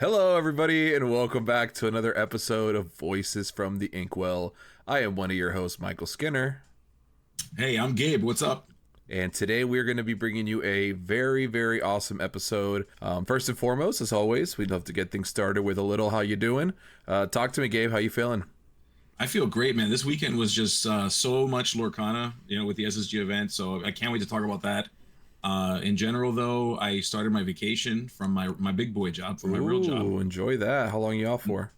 Hello, everybody, and welcome back to another episode of Voices from the Inkwell. I am one of your hosts, Michael Skinner. Hey, I'm Gabe. What's up? And today we're going to be bringing you a very, very awesome episode. First and foremost, as always, we'd love to get things started with a little how you doing. Talk to me, Gabe. How you feeling? I feel great, man. This weekend was just so much Lorcana, with the SSG event. So I can't wait to talk about that. In general, though, I started my vacation from my big boy job, from my real job. Enjoy that. How long are you off for?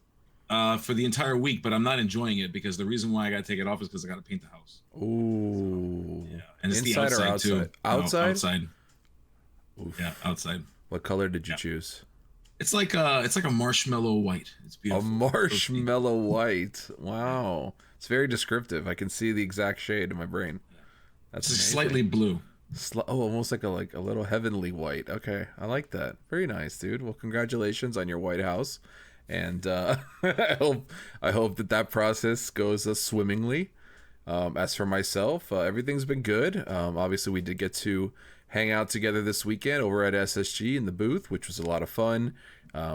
For the entire week, but I'm not enjoying it because the reason why I got to take it off is because I got to paint the house. Ooh. So, yeah. And it's inside the outside, or outside? too. Outside? No, outside. Oof. Yeah, outside. What color did you choose? It's like a marshmallow white. It's beautiful. A marshmallow white. Wow. It's very descriptive. I can see the exact shade in my brain. That's it's slightly blue. Almost like a little heavenly white. Okay, I like that. Very nice, dude. Well, congratulations on your White House, and I hope that process goes swimmingly. As for myself, everything's been good. Obviously, we did get to hang out together this weekend over at SSG in the booth, which was a lot of fun.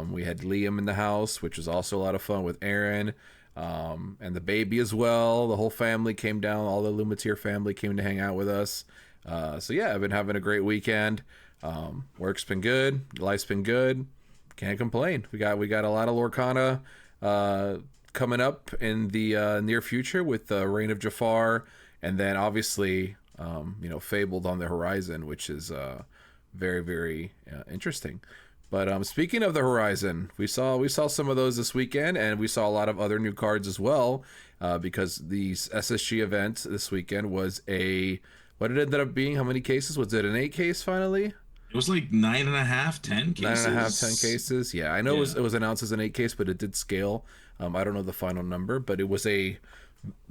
We had Liam in the house, which was also a lot of fun with Aaron. And the baby as well. The whole family came down. All the Lumateer family came to hang out with us. So yeah, I've been having a great weekend. Work's been good. Life's been good. Can't complain. We got a lot of Lorcana coming up in the near future with Reign of Jafar, and then obviously Fabled on the horizon, which is very, very interesting. But speaking of the horizon, we saw some of those this weekend, and we saw a lot of other new cards as well, because the SSG event this weekend was what it ended up being. How many cases? Was it an 8 case finally? It was like 9.5, 10 cases. 9.5, 10 cases. Yeah, I know it was announced as an 8 case, but it did scale. I don't know the final number, but it was a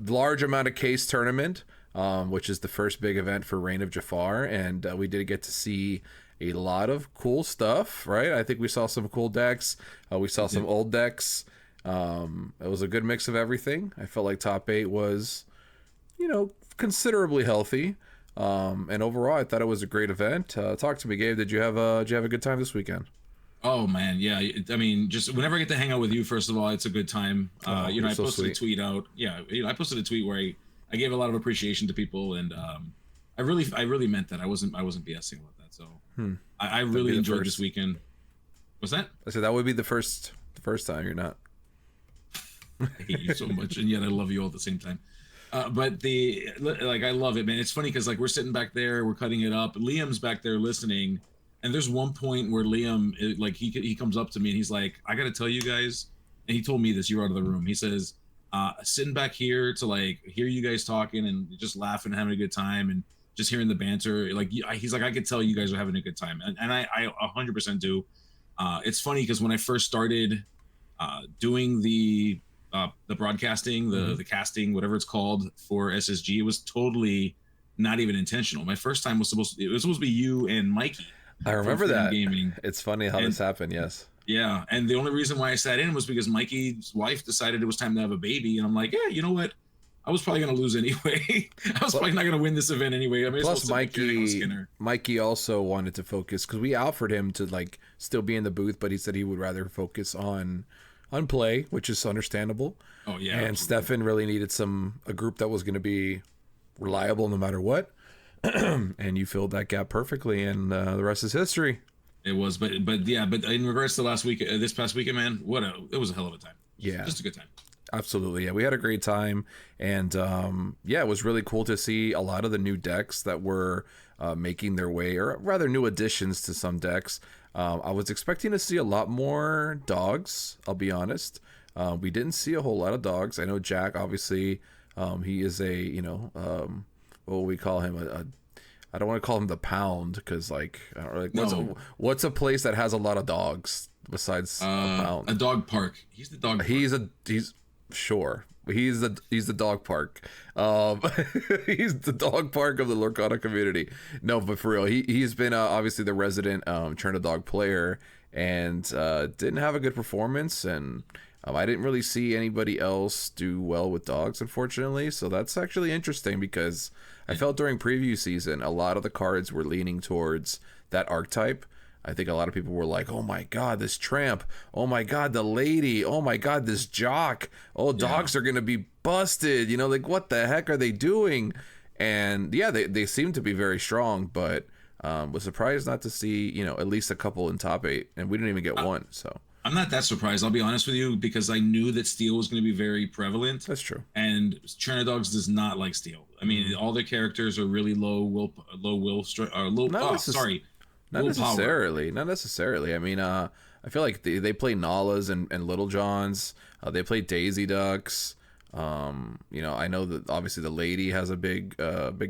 large amount of case tournament, which is the first big event for Reign of Jafar, and we did get to see a lot of cool stuff, right? I think we saw some cool decks. We saw some old decks. It was a good mix of everything. I felt like top 8 was, considerably healthy. And overall, I thought it was a great event. Talk to me, Gabe. Did you have a good time this weekend? Oh man, yeah. I mean, just whenever I get to hang out with you, first of all, it's a good time. I posted a tweet out. Yeah, I posted a tweet where I gave a lot of appreciation to people, and I really meant that. I wasn't BSing about that. So I really enjoyed this weekend. What's that? I said that would be the first time. You're not. I hate you so much, and yet I love you all at the same time. But I love it, man. It's funny because we're sitting back there, we're cutting it up. Liam's back there listening, and there's one point where Liam, he comes up to me and he's like, "I got to tell you guys," and he told me this. You were out of the room. He says, "Sitting back here to hear you guys talking and just laughing, and having a good time, and just hearing the banter. He's like, I could tell you guys are having a good time, and I 100% do." It's funny because when I first started doing the broadcasting, the casting, whatever it's called for SSG, it was totally not even intentional. My first time was supposed to be you and Mikey. I remember that. Gaming. It's funny how this happened. Yes. Yeah, and the only reason why I sat in was because Mikey's wife decided it was time to have a baby, and I'm like, yeah, you know what? I was probably gonna lose anyway. I was probably not gonna win this event anyway. Plus, Mikey also wanted to focus because we offered him to still be in the booth, but he said he would rather focus on play, which is understandable. Oh yeah. And Stefan really needed a group that was going to be reliable no matter what. And you filled that gap perfectly, and the rest is history. It was, but in regards to this past weekend, man, it was a hell of a time. Yeah, just a good time. Absolutely. Yeah, we had a great time, and it was really cool to see a lot of the new decks that were making their way, or rather new additions to some decks. I was expecting to see a lot more dogs, I'll be honest. We didn't see a whole lot of dogs. I know Jack, obviously, he is what we call him, I don't want to call him the Pound, because what's a place that has a lot of dogs besides a Pound? A dog park. He's the dog park. Sure. He's the dog park. He's the dog park of the Lorcana community. No, but for real, he's been obviously the resident Churn a Dog player, and didn't have a good performance, and I didn't really see anybody else do well with dogs, unfortunately. So that's actually interesting, because I felt during preview season a lot of the cards were leaning towards that archetype. I think a lot of people were like, oh my god, this tramp, oh my god, the lady, oh my god, this jock, oh, dogs are gonna be busted, you know, like what the heck are they doing? And yeah, they seem to be very strong, but was surprised not to see, you know, at least a couple in top 8, and we didn't even get one. So I'm not that surprised, I'll be honest with you, because I knew that steel was going to be very prevalent. that's true. And China Dogs does not like steel. I mean, all their characters are really low will, sorry, Not willpower. necessarily. I mean, I feel like they play Nalas and Little Johns. They play Daisy Ducks. You know, I know that obviously the lady has a big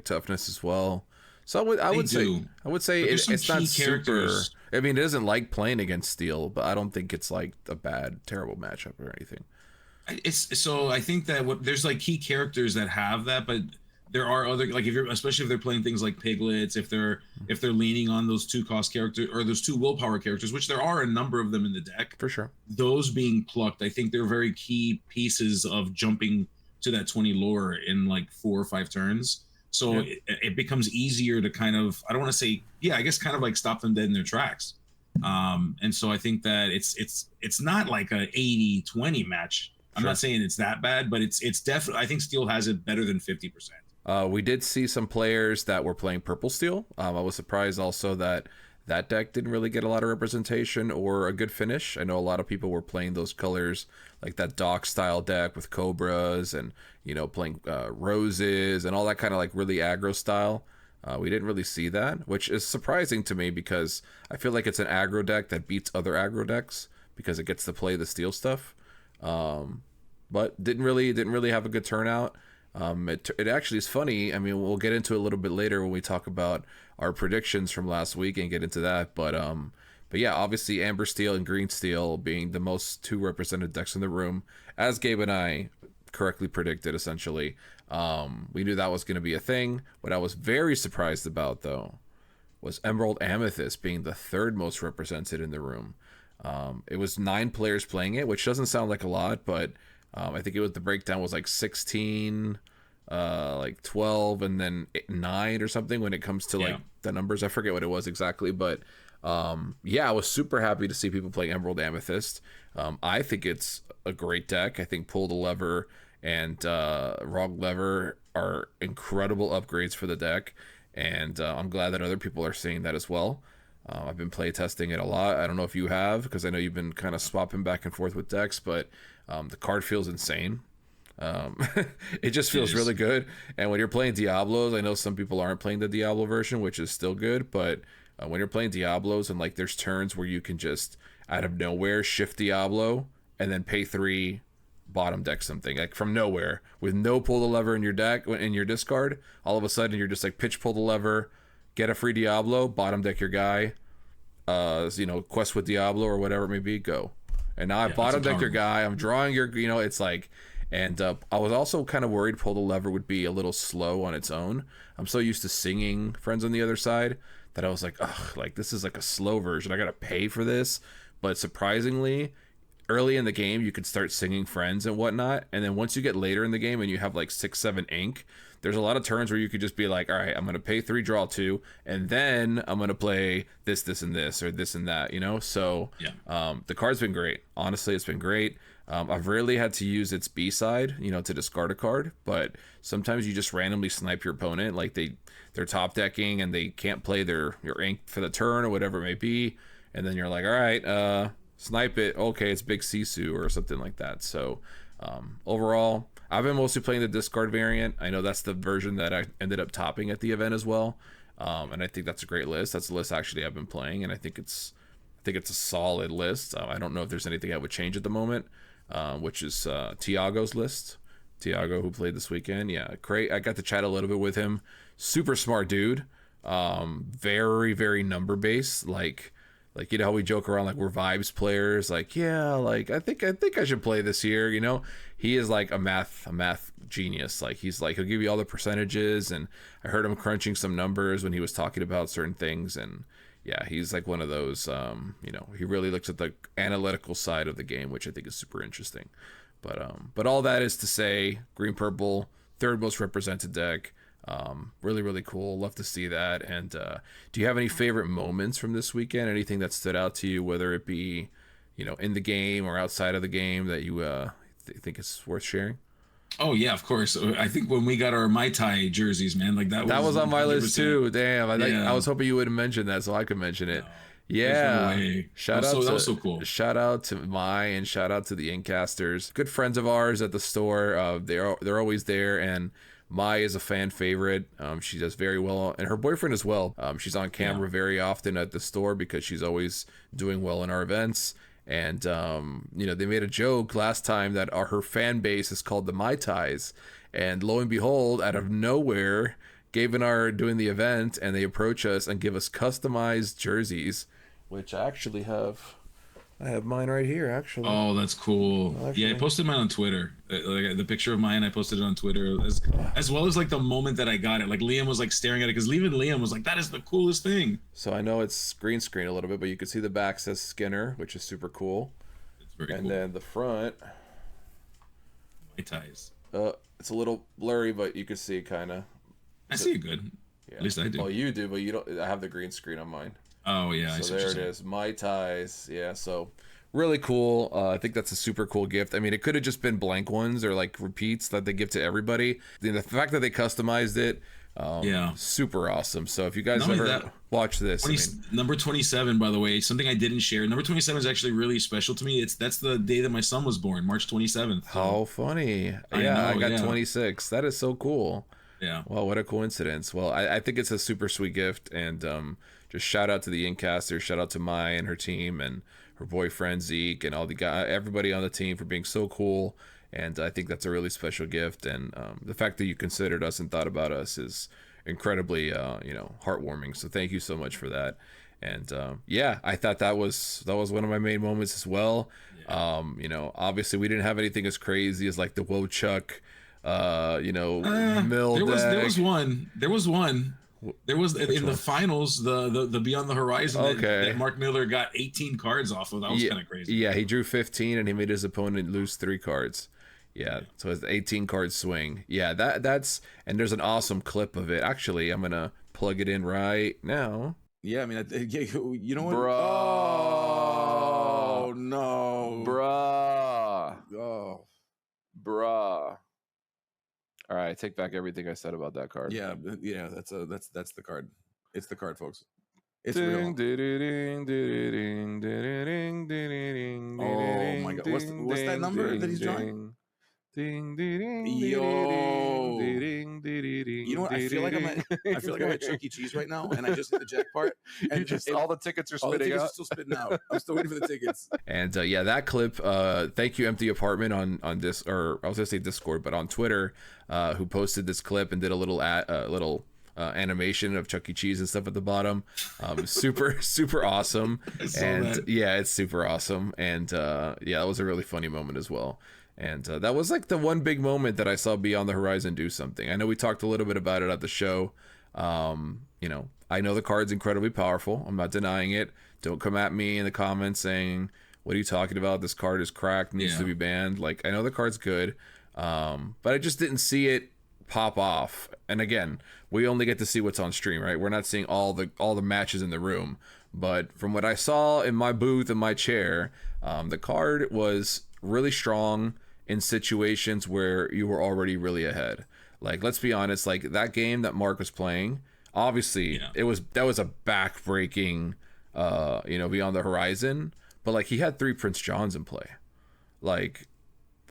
toughness as well. So I would say it's not super. I mean, it isn't like playing against steel, but I don't think it's like a terrible matchup or anything. It's so I think that there's like key characters that have that, but there are other, like, especially if they're playing things like piglets, if they're leaning on those 2 cost characters or those 2 willpower characters, which there are a number of them in the deck For sure. those being plucked, I think they're very key pieces of jumping to that 20 lore in like 4 or 5 turns. So it becomes easier to kind of, I don't want to say, I guess kind of like stop them dead in their tracks. And so I think that it's not like a 80-20 match. I'm not saying it's that bad, but it's definitely, I think Steel has it better than 50%. We did see some players that were playing purple steel. I was surprised also that deck didn't really get a lot of representation or a good finish. I know a lot of people were playing those colors, like that Dock style deck with Cobras and, you know, playing Roses and all that kind of like really aggro style. We didn't really see that, which is surprising to me because I feel like it's an aggro deck that beats other aggro decks because it gets to play the steel stuff. But didn't really have a good turnout. It actually is funny. I mean, we'll get into it a little bit later when we talk about our predictions from last week and get into that. But yeah, obviously Amber Steel and Green Steel being the most 2 represented decks in the room, as Gabe and I correctly predicted, essentially. We knew that was going to be a thing. What I was very surprised about, though, was Emerald Amethyst being the 3rd most represented in the room. It was 9 players playing it, which doesn't sound like a lot, but I think the breakdown was like 16, like 12, and then 9 or something when it comes to like the numbers. I forget what it was exactly, but I was super happy to see people playing Emerald Amethyst. I think it's a great deck. I think Pull the Lever and Rog Lever are incredible upgrades for the deck, and I'm glad that other people are seeing that as well. I've been play testing it a lot. I don't know if you have, because I know you've been kind of swapping back and forth with decks, but the card feels insane. It just feels really good. And when you're playing Diablos, I know some people aren't playing the Diablo version, which is still good, but when you're playing Diablos and like there's turns where you can just out of nowhere shift Diablo and then pay 3, bottom deck something like from nowhere with no pull the lever in your deck, in your discard, all of a sudden you're just like pitch pull the lever, get a free Diablo, bottom deck your guy, quest with Diablo or whatever it may be, go. And now I bottom deck your guy, I'm drawing your, it's like, and I was also kind of worried Pull the Lever would be a little slow on its own. I'm so used to singing Friends on the Other Side that I was like, ugh, like this is like a slow version. I gotta pay for this. But surprisingly, early in the game, you could start singing Friends and whatnot. And then once you get later in the game and you have like 6, 7 ink, there's a lot of turns where you could just be like, all right, I'm going to pay 3, draw 2, and then I'm going to play this, this, and this, or this and that, So the card's been great. Honestly, it's been great. I've rarely had to use its B-side, to discard a card, but sometimes you just randomly snipe your opponent, like they're top decking and they can't play your ink for the turn or whatever it may be, and then you're like, all right, snipe it. Okay, it's Big Sisu or something like that. So overall, I've been mostly playing the discard variant. I know that's the version that I ended up topping at the event as well, and I think that's a great list. That's the list actually I've been playing, and I think it's a solid list. I don't know if there's anything I would change at the moment, which is Tiago's list. Tiago, who played this weekend, great. I got to chat a little bit with him. Super smart dude. Very, very number based. Like how we joke around like we're vibes players. Like I think I should play this year. He is like a math genius. Like he's like he'll give you all the percentages, and I heard him crunching some numbers when he was talking about certain things, and he's like one of those. He really looks at the analytical side of the game, which I think is super interesting. But all that is to say, green purple, 3rd most represented deck. Really, really cool. Love to see that. And do you have any favorite moments from this weekend? Anything that stood out to you, whether it be, in the game or outside of the game, that you think is worth sharing? Oh yeah, of course. I think when we got our Mai Tai jerseys, man, like that That was was on my list 100%. too. Damn, I Yeah. was hoping you wouldn't mention that so I could mention it. No, there's no Yeah. way. Shout out That was to so cool. shout out to Mai and shout out to the Incasters. Good friends of ours at the store. They're always there, and Mai is a fan favorite. She does very well, and her boyfriend as well. She's on camera very often at the store because she's always doing well in our events. And they made a joke last time that her fan base is called the Mai Tais, and lo and behold, out of nowhere, Gabe and I are doing the event, and they approach us and give us customized jerseys, which I actually have. I have mine right here, actually. Oh, that's cool. Actually. Yeah, I posted mine on Twitter. Like the picture of mine, I posted it on Twitter as well as like the moment that I got it. Like Liam was like staring at it because even Liam was like, "That is the coolest thing." So I know it's green screen a little bit, but you can see the back says Skinner, which is super cool. It's very and cool. Then the front, My ties. it's a little blurry, but you can see kind of. I see it good. Yeah. At least I do. Well, you do, but you don't. I have the green screen on mine. Oh yeah, I see So what there you're it saying. is, Mai Tais. Yeah, so really cool. I think that's a super cool gift. I mean, it could have just been blank ones or like repeats that they give to everybody. The fact that they customized it, super awesome. So if you guys Not only ever that, watch this, number 27, by the way, something I didn't share. Number 27 is actually really special to me. That's the day that my son was born, March 27th. So. How funny. I got 26. That is so cool. Yeah. Well, what a coincidence. Well, I think it's a super sweet gift, and just shout out to the Incasters, shout out to Mai and her team and her boyfriend Zeke and all the everybody on the team for being so cool. And I think that's a really special gift, and the fact that you considered us and thought about us is incredibly heartwarming. So thank you so much for that. And I thought that was one of my main moments as well. Yeah. Obviously we didn't have anything as crazy as like the Wochuck mill there was one in the finals, the Beyond the Horizon that Mark Miller got 18 cards off of. That was kind of crazy. Yeah, he drew 15 and he made his opponent lose 3 cards. Yeah, so it's 18 card swing. Yeah, that's and there's an awesome clip of it. Actually, I'm gonna plug it in right now. Yeah, I mean, you know what? Bruh. Oh no, bruh. Oh, bruh. All right, I take back everything I said about that card. Yeah, that's the card. It's the card, folks. It's real. Oh my god, what's that number that he's drawing? Ding, ding, Yo. ding, You know what? I feel like I'm at Chuck E. Cheese right now, and I just hit the jackpot, and all the tickets are all the spitting tickets out. are still spitting out. I'm still waiting for the tickets. And that clip. Thank you, Empty Apartment on this, or I was gonna say Discord, but on Twitter, who posted this clip and did a little animation of Chuck E. Cheese and stuff at the bottom. Super awesome. And it's super awesome. And that was a really funny moment as well. And that was like the one big moment that I saw Beyond the Horizon do something. I know we talked a little bit about it at the show. I know the card's incredibly powerful. I'm not denying it. Don't come at me in the comments saying, what are you talking about? This card is cracked, needs to be banned. Like, I know the card's good, but I just didn't see it pop off. And again, we only get to see what's on stream, right? We're not seeing all the matches in the room. But from what I saw in my booth in my chair, the card was really strong in situations where you were already really ahead. Like, let's be honest, like that game that Mark was playing, obviously that was a back-breaking Beyond the Horizon, but like he had 3 Prince Johns in play. Like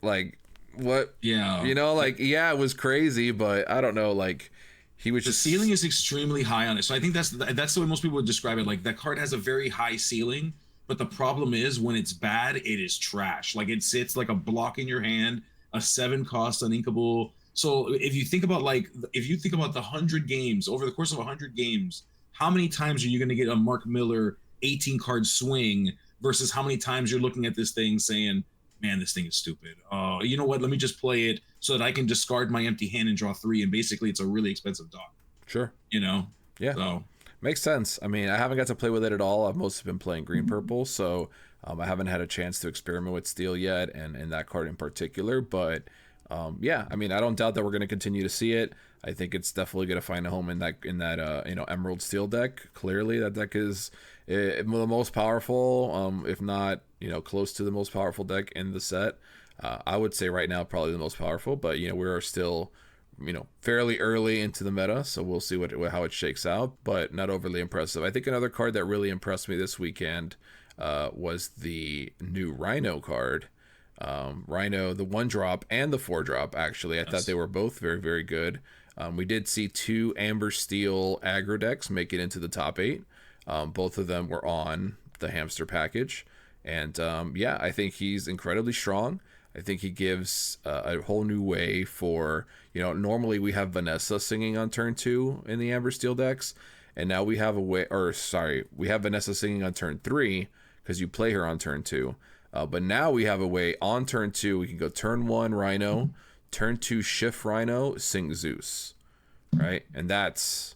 what? Yeah. It was crazy, but I don't know, like he was just... The ceiling is extremely high on it. So I think that's the way most people would describe it. Like, that card has a very high ceiling, but the problem is when it's bad, it is trash. Like, it sits like a block in your hand, a 7 cost uninkable. So if you think about the 100 games, over the course of 100 games, how many times are you going to get a Mark Miller 18 card swing versus how many times you're looking at this thing saying, man, this thing is stupid. You know what? Let me just play it so that I can discard my empty hand and draw 3. And basically it's a really expensive dog. Sure. Yeah. So makes sense. I mean, I haven't got to play with it at all. I've mostly been playing green purple, so I haven't had a chance to experiment with steel yet, and that card in particular. But Yeah, I mean, I don't doubt that we're going to continue to see it. I think it's definitely going to find a home in that Emerald Steel deck. Clearly, that deck is the most powerful, if not close to the most powerful deck in the set. I would say right now probably the most powerful, but we are still fairly early into the meta, so we'll see how it shakes out. But not overly impressive. I think another card that really impressed me this weekend was the new Rhino card. Rhino, the 1-drop and the 4-drop, actually. I thought they were both very, very good. We did see 2 Amber Steel aggro decks make it into the top 8. Both of them were on the hamster package. And yeah, I think he's incredibly strong. I think he gives a whole new way for, normally we have Vanessa singing on turn 2 in the Amber Steel decks. And now we have we have Vanessa singing on turn 3 because you play her on turn 2. But now we have a way on turn 2, we can go turn 1 Rhino, turn 2 shift Rhino, sing Zeus, right? And that's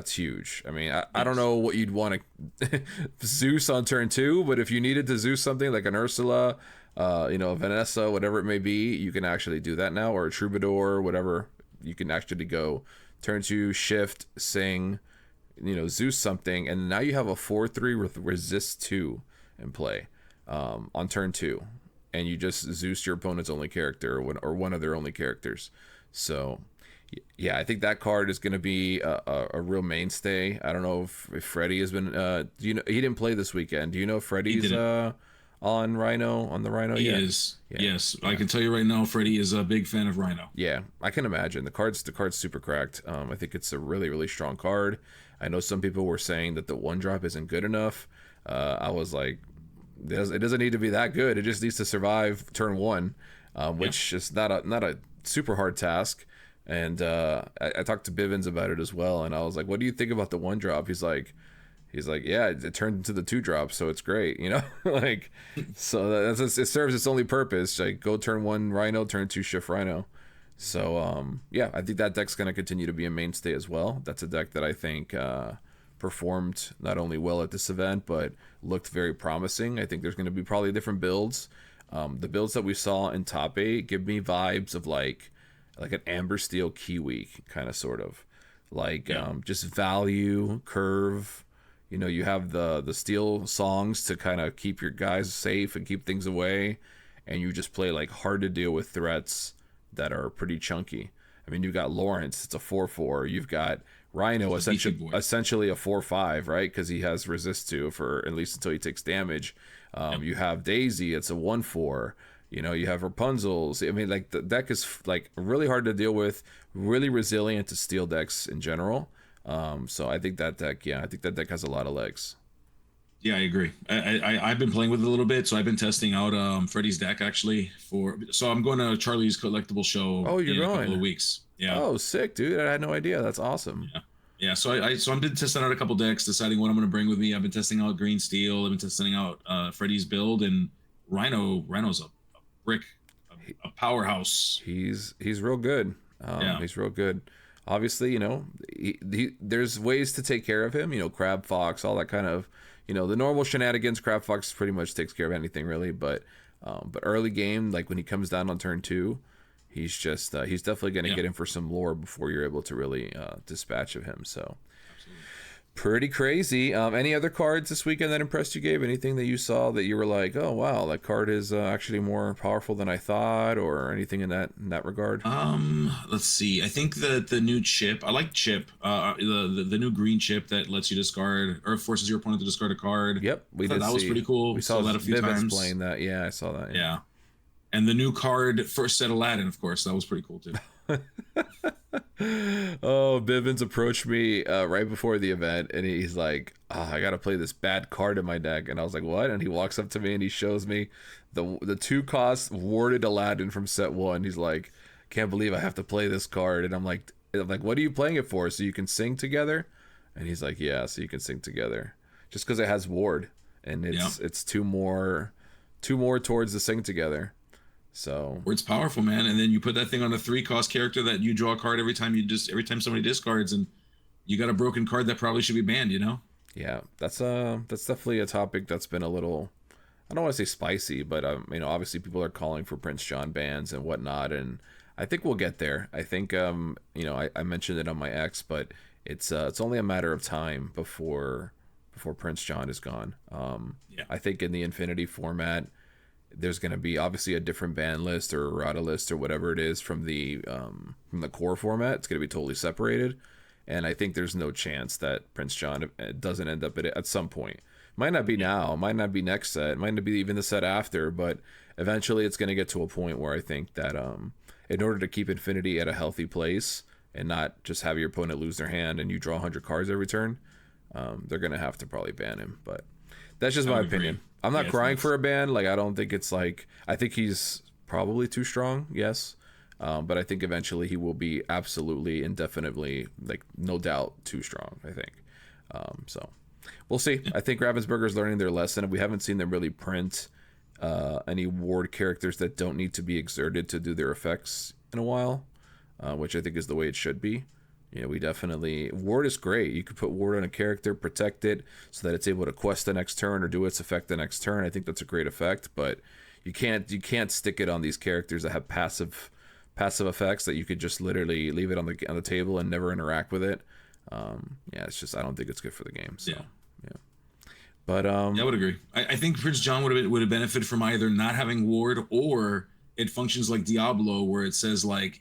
huge. I mean, I don't know what you'd want to Zeus on turn 2, but if you needed to Zeus something like an Ursula, Vanessa, whatever it may be, you can actually do that now, or a Troubadour, whatever. You can actually go turn 2 shift, sing, Zeus something, and now you have a 4/3 with resist 2 in play. On turn 2, and you just Zeus your opponent's only character or one of their only characters. So yeah, I think that card is going to be a real mainstay. I don't know if Freddie has been he didn't play this weekend. Do you know if Freddie's on the Rhino he yet? is. Yes, I can tell you right now, Freddie is a big fan of Rhino. Yeah, I can imagine. The card's super cracked. I think it's a really, really strong card. I know some people were saying that the 1-drop isn't good enough. I was like, it doesn't need to be that good. It just needs to survive turn 1, which is not a super hard task. And I talked to Bivens about it as well, and I was like, "What do you think about the 1-drop?" He's like, "Yeah, it turned into the 2-drop, so it's great, like." So it serves its only purpose. Like, go turn 1 Rhino, turn 2 shift Rhino. So yeah, I think that deck's going to continue to be a mainstay as well. That's a deck that I think performed not only well at this event, but looked very promising. I think there's going to be probably different builds. The builds that we saw in top 8 give me vibes of like an Amber Steel Kiwi kind of sort of like just value curve. You have the steel songs to kind of keep your guys safe and keep things away, and you just play like hard to deal with threats that are pretty chunky. I mean, you've got Lawrence, it's a 4/4. You've got Rhino, essentially a 4/5, right? Because he has resist 2 for at least until he takes damage. You have Daisy, it's a 1/4. You have Rapunzel's. I mean, like, the deck is like really hard to deal with, really resilient to steel decks in general. So I think that deck has a lot of legs. Yeah, I agree. I've been playing with it a little bit, so I've been testing out Freddie's deck actually so I'm going to Charlie's collectible show in a couple of weeks. Yeah. Oh, sick, dude. I had no idea. That's awesome. Yeah. So I've been testing out a couple decks, deciding what I'm going to bring with me. I've been testing out Green Steel. I've been testing out Freddie's build, and Rhino's a brick, a powerhouse. He's real good. He's real good. Obviously, there's ways to take care of him. Crab Fox, all that kind of, the normal shenanigans. Crab Fox pretty much takes care of anything really, but early game, like when he comes down on turn 2, he's definitely going to get in for some lore before you're able to really dispatch of him. So absolutely. Pretty crazy. Any other cards this weekend that impressed you, Gabe? Anything that you saw that you were like, oh wow, that card is actually more powerful than I thought, or anything in that regard? Let's see. I think the new chip. I like chip. The new green chip that lets you discard or forces your opponent to discard a card. Yep, that was pretty cool. We saw that a few times. Playing that. Yeah, I saw that. Yeah. And the new card, first set Aladdin, of course, that was pretty cool too. Oh, Bivens approached me right before the event, and he's like, I gotta play this bad card in my deck. And I was like, what? And he walks up to me and he shows me the 2-cost warded Aladdin from set 1. He's like, can't believe I have to play this card. And I'm like, what are you playing it for? So you can sing together? And he's like, yeah, so you can sing together. Just because it has ward, and it's two more towards the sing together. So word's powerful, man. And then you put that thing on a 3-cost character that you draw a card every time somebody discards, and you got a broken card that probably should be banned. Yeah, that's definitely a topic that's been a little, I don't want to say spicy, but obviously people are calling for Prince John bans and whatnot, and I think we'll get there. I think I mentioned it on my X, but it's only a matter of time before Prince John is gone. I think in the Infinity format, there's going to be obviously a different ban list or errata list or whatever it is from the core format. It's going to be totally separated, and I think there's no chance that Prince John doesn't end up at some point. Might not be now, might not be next set, might not be even the set after, but eventually it's going to get to a point where I think that in order to keep Infinity at a healthy place and not just have your opponent lose their hand and you draw 100 cards every turn, they're going to have to probably ban him. But that's just my opinion. I'm not crying for a ban. Like, I don't think it's like, I think he's probably too strong, yes. But I think eventually he will be absolutely, indefinitely, like, no doubt too strong, I think. So we'll see. I think Ravensburger's learning their lesson. We haven't seen them really print any ward characters that don't need to be exerted to do their effects in a while, which I think is the way it should be. We definitely, ward is great. You could put ward on a character, protect it so that it's able to quest the next turn or do its effect the next turn. I think that's a great effect, but you can't stick it on these characters that have passive effects that you could just literally leave it on the table and never interact with it. It's just, I don't think it's good for the game. So yeah. But I would agree. I think Prince John would have benefited from either not having ward, or it functions like Diablo, where it says like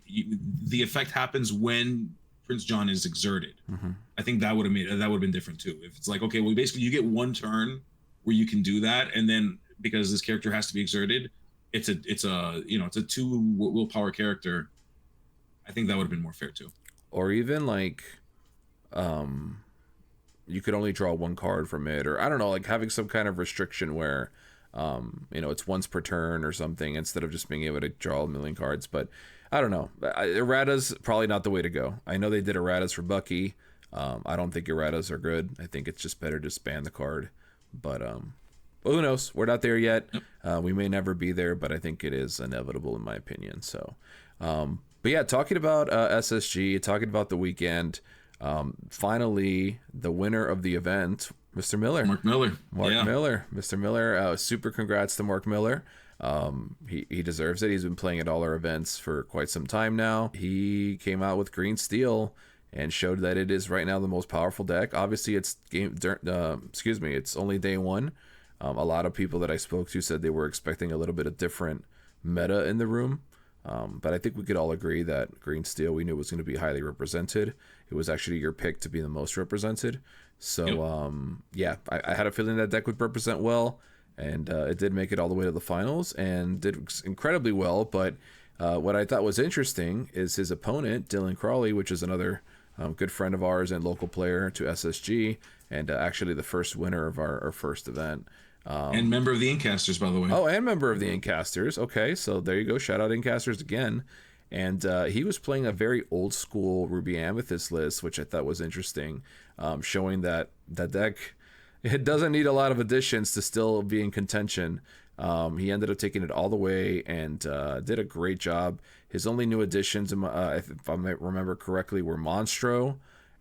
the effect happens when Prince John is exerted. I think that would have been different too. If it's like, okay, well, basically you get one turn where you can do that, and then because this character has to be exerted, it's a 2 willpower character. I think that would have been more fair too. Or even like, you could only draw 1 card from it, or I don't know, like having some kind of restriction where, it's once per turn or something instead of just being able to draw a million cards. But I don't know. Erratas probably not the way to go. I know they did erratas for Bucky. I don't think erratas are good. I think it's just better to ban the card. But who knows? We're not there yet. We may never be there, but I think it is inevitable in my opinion. So, but yeah, talking about SSG, talking about the weekend. Finally, the winner of the event, Mr. Miller. Mark Miller. Mr. Miller. Super congrats to Mark Miller. He deserves it. He's been playing at all our events for quite some time now. He came out with Green Steel and showed that it is right now the most powerful deck. Obviously, it's only day one. A lot of people that I spoke to said they were expecting a little bit of different meta in the room. But I think we could all agree that Green Steel, we knew was going to be highly represented. It was actually your pick to be the most represented. So, I had a feeling that deck would represent well, and it did make it all the way to the finals and did incredibly well. But what I thought was interesting is his opponent, Dylan Crawley, which is another good friend of ours and local player to SSG, and actually the first winner of our first event. And member of the Incasters, by the way. Oh, and member of the Incasters. Okay, so there you go. Shout out Incasters again. And he was playing a very old school Ruby Amethyst list, which I thought was interesting, showing that that deck, it doesn't need a lot of additions to still be in contention. He ended up taking it all the way and did a great job. His only new additions, if I might remember correctly, were Monstro.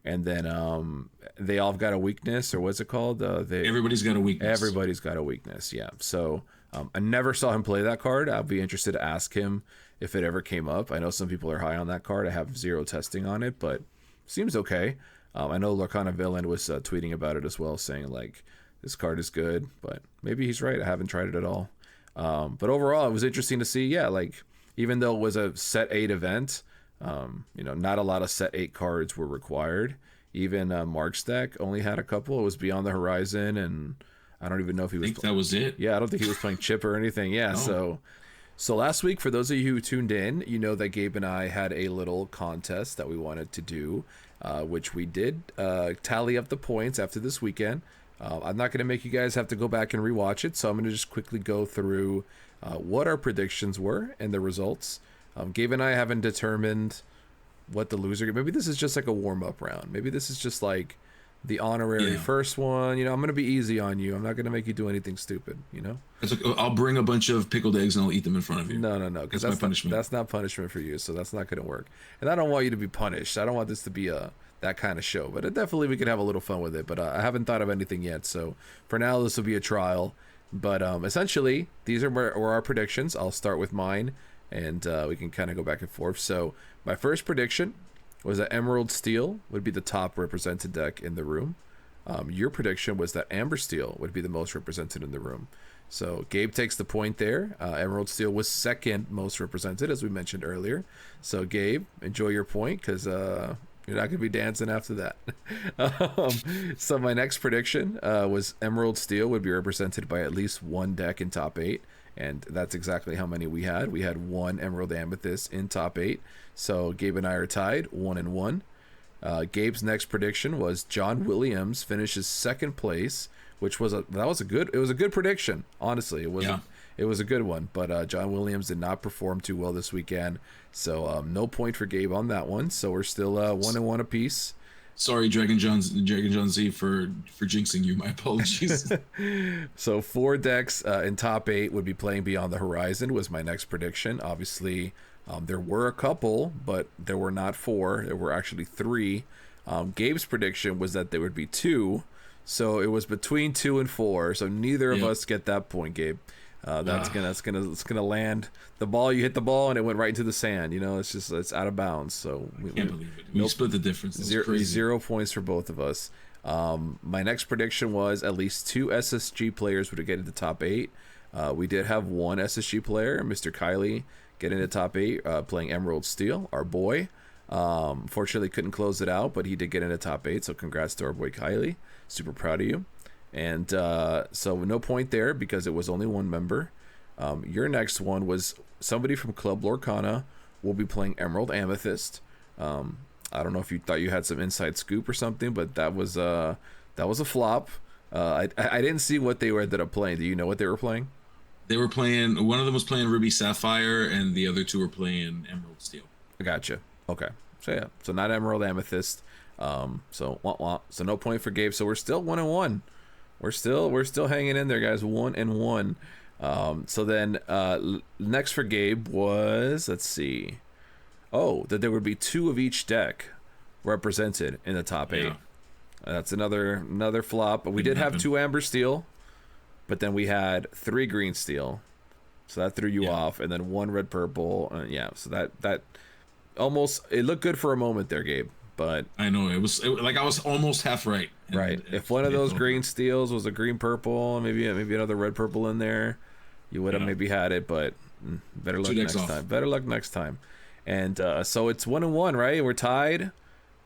And then they all got a weakness, or what's it called? Everybody's got a weakness. Everybody's got a weakness, yeah. So I never saw him play that card. I'll be interested to ask him if it ever came up. I know some people are high on that card. I have 0 testing on it, but seems okay. I know Lorcana Villain was tweeting about it as well, saying like, this card is good, but maybe he's right. I haven't tried it at all. But overall, it was interesting to see, like, even though it was a set 8 event, not a lot of set 8 cards were required. Even Mark's deck only had a couple. It was Beyond the Horizon, and I don't even know if he was. That was it. Yeah, I don't think he was playing Chip or anything. Yeah, no. So last week, for those of you who tuned in, you know that Gabe and I had a little contest that we wanted to do, which we did tally up the points after this weekend. I'm not going to make you guys have to go back and rewatch it, so I'm going to just quickly go through what our predictions were and the results. Gabe and I haven't determined what the loser. Maybe this is just like a warm-up round. Maybe this is just like the honorary first one. I'm going to be easy on you. I'm not going to make you do anything stupid. It's like, I'll bring a bunch of pickled eggs and I'll eat them in front of you. No, because that's my punishment. That's not punishment for you, so that's not going to work. And I don't want you to be punished. I don't want this to be that kind of show. But definitely we could have a little fun with it. But I haven't thought of anything yet. So for now, this will be a trial. But essentially, these were our predictions. I'll start with mine. and we can kind of go back and forth. So my first prediction was that Emerald Steel would be the top represented deck in the room. Your prediction was that Amber Steel would be the most represented in the room. So Gabe takes the point there. Emerald Steel was second most represented, as we mentioned earlier. So Gabe, enjoy your point, because you're not going to be dancing after that. So my next prediction was Emerald Steel would be represented by at least one deck in top 8. And that's exactly how many we had. We had one Emerald Amethyst in top 8. So Gabe and I are tied 1-1. Gabe's next prediction was Jon Williams finishes second place, which was a good prediction. Honestly, it was a good one. But Jon Williams did not perform too well this weekend, so no point for Gabe on that one. So we're still 1-1 apiece. Sorry, Dragon John Z for jinxing you. My apologies. So 4 decks in top 8 would be playing Beyond the Horizon was my next prediction. Obviously, there were a couple, but there were not 4. There were actually 3. Gabe's prediction was that there would be 2. So it was between 2 and 4. So neither of us get that point, Gabe. It's gonna land the ball. You hit the ball and it went right into the sand. It's out of bounds. So I can't believe it. We split the difference. Zero points for both of us. My next prediction was at least 2 SSG players would get into top 8. We did have one SSG player, Mr. Kylie, get into top 8, playing Emerald Steel, our boy. Fortunately couldn't close it out, but he did get into top 8. So congrats to our boy Kylie. Super proud of you. And so no point there because it was only one member. Your next one was somebody from Club Lorcana will be playing Emerald Amethyst. I don't know if you thought you had some inside scoop or something, but that was a flop. I didn't see what they ended up playing. Do you know what they were playing? They were playing. One of them was playing Ruby Sapphire, and the other 2 were playing Emerald Steel. I gotcha. Okay. So yeah. So not Emerald Amethyst. So no point for Gabe. So we're still 1-1. We're still hanging in there, guys. 1-1. So then next for Gabe was, let's see. Oh, that there would be 2 of each deck represented in the top 8. That's another flop. But we did have 2 Amber Steel, but then we had 3 Green Steel. So that threw you off, and then 1 Red Purple. So that almost, it looked good for a moment there, Gabe. But I know I was almost half right. Right. If one of those green steels was a green purple, maybe another red purple in there, you would have maybe had it. But better luck next time. Better luck next time. And so it's 1-1, right? We're tied,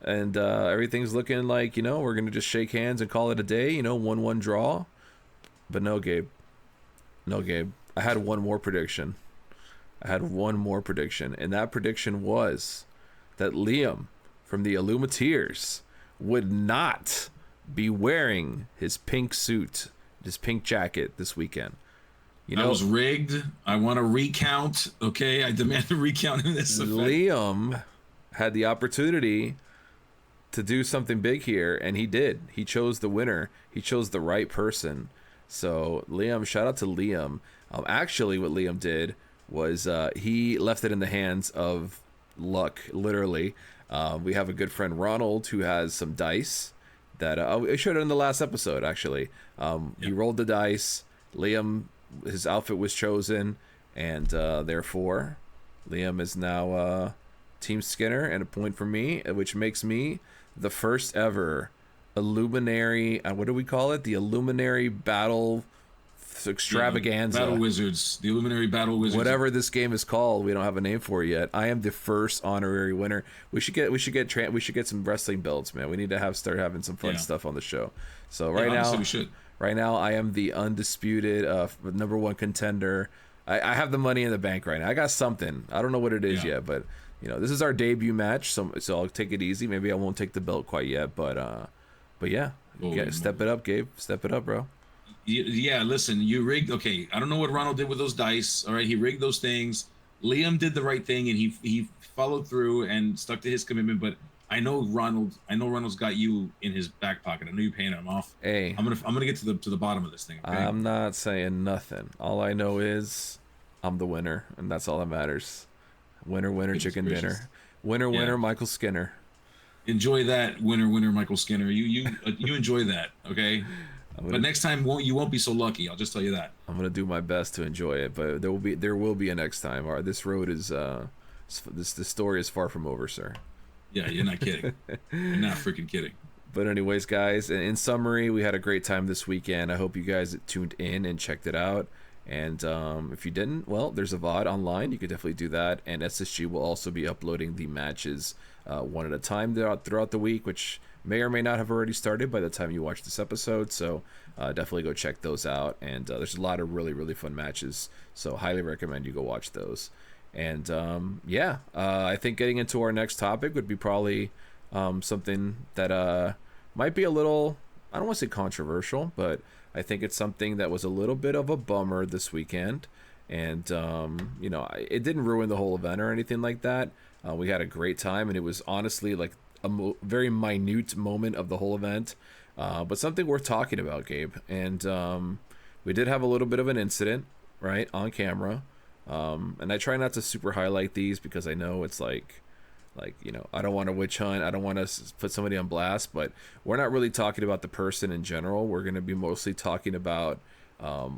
and everything's looking like we're gonna just shake hands and call it a day. 1-1 draw. But no, Gabe. I had one more prediction. And that prediction was that Liam from the Illumateers would not be wearing his pink suit, his pink jacket this weekend. That was rigged. I want a recount. Okay, I demand a recount in this event. Liam had the opportunity to do something big here, and he did. He chose the winner. He chose the right person. So Liam, shout out to Liam. Actually, what Liam did was he left it in the hands of luck, literally. We have a good friend Ronald who has some dice that I showed it in the last episode. Actually, he rolled the dice. Liam, his outfit was chosen, and therefore Liam is now Team Skinner, and a point for me, which makes me the first ever Illuminary. What do we call it? The Illuminary Battle Extravaganza. Battle Wizards. The Illuminary Battle Wizards. Whatever this game is called, we don't have a name for it yet. I am the first honorary winner. We should get some wrestling belts, man. We need to start having some fun stuff on the show. So right now I am the undisputed number 1 contender. I have the money in the bank right now. I got something. I don't know what it is yet, but this is our debut match, so I'll take it easy. Maybe I won't take the belt quite yet, but yeah, step it up, Gabe. Step it up, bro. Yeah, listen, you rigged. Okay, I don't know what Ronald did with those dice. All right, he rigged those things. Liam did the right thing, and he followed through and stuck to his commitment. But I know Ronald's got you in his back pocket. I know you're paying him off. Hey, I'm gonna get to the bottom of this thing. Okay? I'm not saying nothing. All I know is I'm the winner, and that's all that matters. Winner, chicken dinner. Winner, Michael Skinner. Enjoy that, winner, Michael Skinner. You enjoy that, okay? But next time you won't be so lucky. I'll just tell you that. I'm gonna do my best to enjoy it, but there will be a next time. All right, this road is this story is far from over, sir. Yeah, you're not kidding. You're not freaking kidding. But anyways, guys, in summary, we had a great time this weekend. I hope you guys tuned in and checked it out. And if you didn't, well, there's a VOD online. You could definitely do that. And SSG will also be uploading the matches one at a time throughout the week, which may or may not have already started by the time you watch this episode. So definitely go check those out. And there's a lot of really, really fun matches. So highly recommend you go watch those. And I think getting into our next topic would be probably something that might be a little, I don't want to say controversial, but I think it's something that was a little bit of a bummer this weekend. And, it didn't ruin the whole event or anything like that. We had a great time, and it was honestly like a very minute moment of the whole event, but something worth talking about, Gabe. And we did have a little bit of an incident, right, on camera. And I try not to super highlight these because I know it's like I don't want to witch hunt. I don't want to put somebody on blast, but we're not really talking about the person in general. We're going to be mostly talking about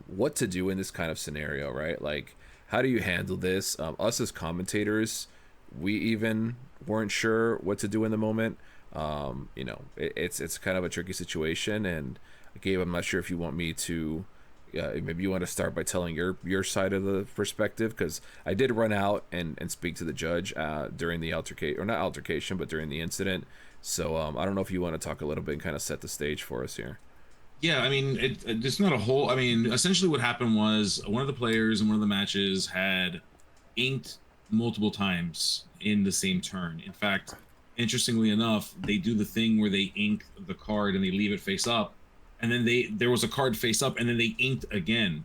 what to do in this kind of scenario, right? Like, how do you handle this? Us as commentators, we even weren't sure what to do in the moment. It's kind of a tricky situation. And Gabe, I'm not sure if you want me to maybe you want to start by telling your side of the perspective, because I did run out and speak to the judge during the altercation, or not altercation, but during the incident. So I don't know if you want to talk a little bit and kind of set the stage for us here. Yeah, I mean, it's not a whole. I mean, essentially, what happened was one of the players in one of the matches had inked multiple times in the same turn. In fact, interestingly enough, they do the thing where they ink the card and they leave it face up. And then there was a card face up, and then they inked again,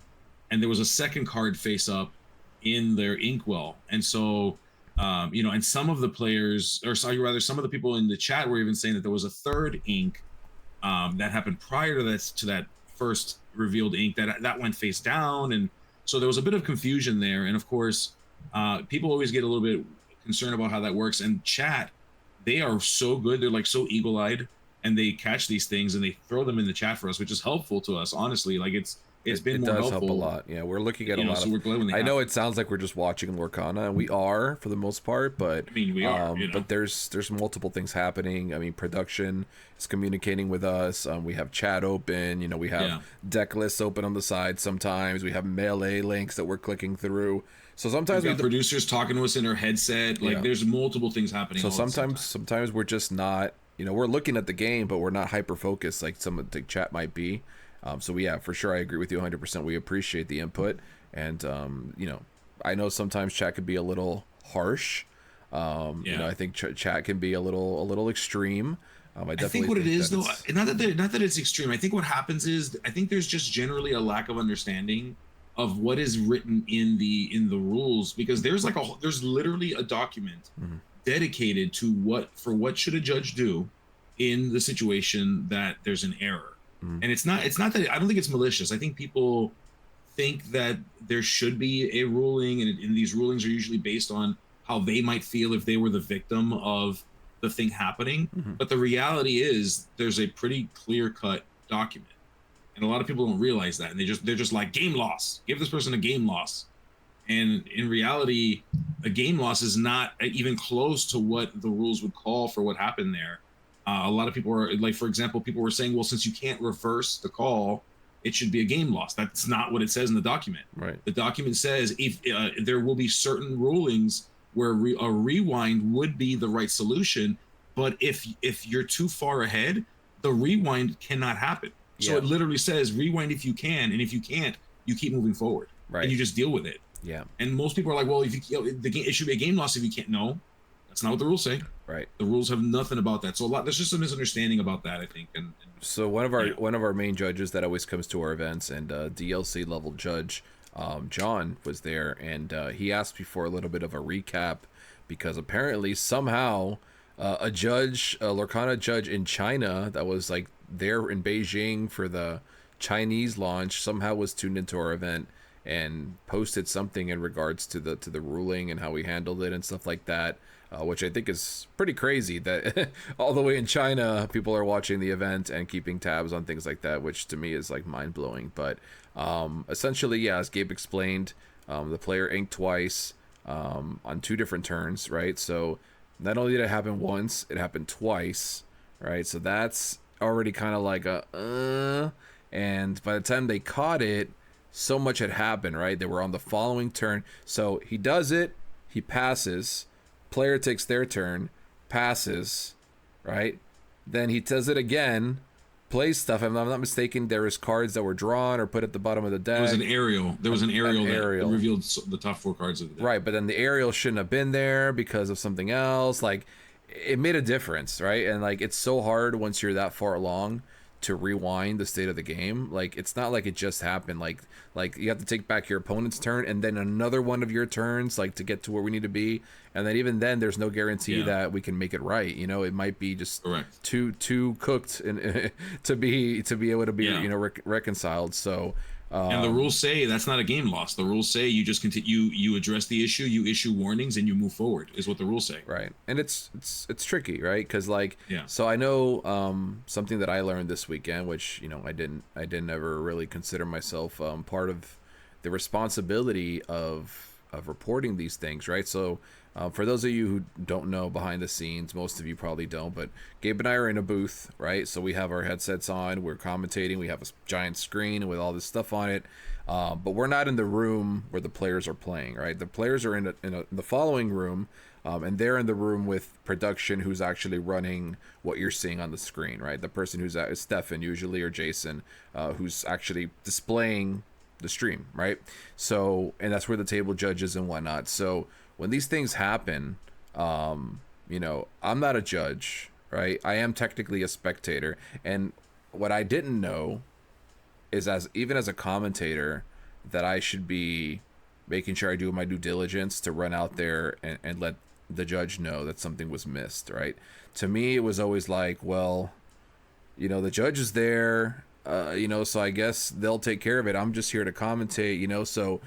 and there was a second card face up in their Inkwell. And so, and some of the players, or sorry, rather, some of the people in the chat were even saying that there was a third ink that happened prior to that first revealed ink that went face down, and so there was a bit of confusion there. And of course, people always get a little bit concerned about how that works. And chat, they are so good; they're like so eagle-eyed. And they catch these things and they throw them in the chat for us, which is helpful to us. Honestly, like it been more helpful. Help a lot. Yeah, we're looking at a lot. So we're glad when they I know it sounds like we're just watching Lorcana, and we are for the most part, but I mean, we are. But there's multiple things happening. I mean, production is communicating with us. We have chat open. We have deck lists open on the side. Sometimes we have melee links that we're clicking through. So sometimes we have producers talking to us in their headset. Like there's multiple things happening. So sometimes we're just not. We're looking at the game, but we're not hyper focused like some of the chat might be. So for sure, I agree with you 100%. We appreciate the input, and I know sometimes chat could be a little harsh. I think chat can be a little extreme. I think what it is, though, not that it's extreme. I think what happens is I think there's just generally a lack of understanding of what is written in the rules, because there's literally a document. Mm-hmm. Dedicated to what should a judge do in the situation that there's an error. And it's not that I don't think it's malicious. I think people think that there should be a ruling, and these rulings are usually based on how they might feel if they were the victim of the thing happening. Mm-hmm. But the reality is there's a pretty clear-cut document, and a lot of people don't realize that, and they're just like, game loss, give this person a game loss. And in reality, a game loss is not even close to what the rules would call for what happened there. A lot of people are like, for example, people were saying, well, since you can't reverse the call, it should be a game loss. That's not what it says in the document. Right. The document says if there will be certain rulings where a rewind would be the right solution, but if you're too far ahead, the rewind cannot happen. So it literally says rewind if you can, and if you can't, you keep moving forward. Right. And you just deal with it. Yeah. And most people are like, well, it should be a game loss if you can't. No, that's not what the rules say. Right. The rules have nothing about that. So there's just a misunderstanding about that, I think. And so one of our main judges that always comes to our events, and DLC level judge, Jon, was there, and he asked me for a little bit of a recap, because apparently somehow a Lorcana judge in China that was like there in Beijing for the Chinese launch somehow was tuned into our event and posted something in regards to the ruling and how we handled it and stuff like that. which I think is pretty crazy that all the way in China, people are watching the event and keeping tabs on things like that, which to me is like mind blowing. But essentially, yeah, as Gabe explained, the player inked twice on 2 different turns, right? So not only did it happen once, it happened twice, right? So that's already kind of like and by the time they caught it, so much had happened, right? They were on the following turn. So he does it, he passes, player takes their turn, passes, right? Then he does it again, plays stuff. If I'm not mistaken, there was cards that were drawn or put at the bottom of the deck. There was an aerial. There was an aerial that revealed the top 4 cards of the deck. Right, but then the aerial shouldn't have been there because of something else. Like, it made a difference, right? And like, it's so hard once you're that far along to rewind the state of the game. Like, it's not like it just happened. Like you have to take back your opponent's turn and then another one of your turns, like, to get to where we need to be. And then even then, there's no guarantee that we can make it right. You know, it might be just too cooked and to be able to be reconciled. So. And the rules say that's not a game loss. The rules say you just continue, you address the issue, you issue warnings, and you move forward. Is what the rules say. Right, and it's tricky, right? Because like, so I know something that I learned this weekend, which I didn't ever really consider myself part of the responsibility of reporting these things, right? So. For those of you who don't know behind the scenes, most of you probably don't, but Gabe and I are in a booth, right? So we have our headsets on, we're commentating, we have a giant screen with all this stuff on it, but we're not in the room where the players are playing, right? The players are in the following room, and they're in the room with production who's actually running what you're seeing on the screen, right? The person who's is Stefan usually, or Jason, who's actually displaying the stream, right? So, and that's where the table judges and whatnot. So when these things happen, I'm not a judge, right? I am technically a spectator. And what I didn't know is, even as a commentator, that I should be making sure I do my due diligence to run out there and let the judge know that something was missed, right? To me, it was always like, well, the judge is there, so I guess they'll take care of it. I'm just here to commentate, so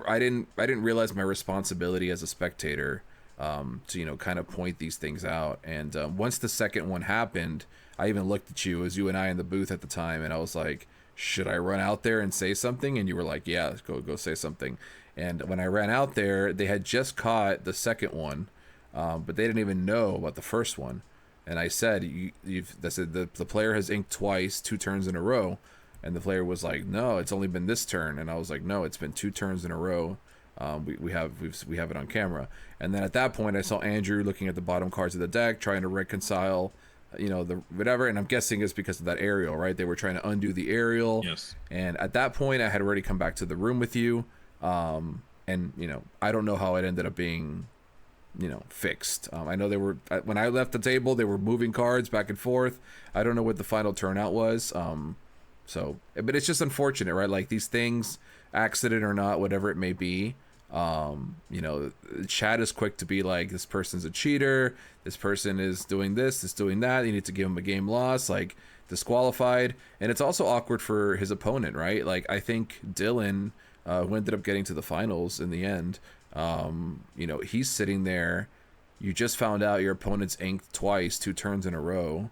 I didn't realize my responsibility as a spectator to kind of point these things out. And once the second one happened, I even looked at you, as you and I in the booth at the time, and I was like, should I run out there and say something? And you were like, yeah, go say something. And when I ran out there, they had just caught the second one, but they didn't even know about the first one. And I said, the player has inked twice, 2 turns in a row. And the player was like, no, it's only been this turn. And I was like, no, it's been 2 turns in a row. We have it on camera. And then at that point, I saw Andrew looking at the bottom cards of the deck, trying to reconcile, the whatever. And I'm guessing it's because of that aerial, right? They were trying to undo the aerial. Yes. And at that point, I had already come back to the room with you. And I don't know how it ended up being fixed. I know they were, when I left the table, they were moving cards back and forth. I don't know what the final turnout was. But it's just unfortunate, right? Like, these things, accident or not, whatever it may be, chat is quick to be like, this person's a cheater, this person is doing this, is doing that, you need to give him a game loss, like, disqualified. And it's also awkward for his opponent, right? Like, I think Dylan, who ended up getting to the finals in the end, he's sitting there. You just found out your opponent's inked twice, 2 turns in a row.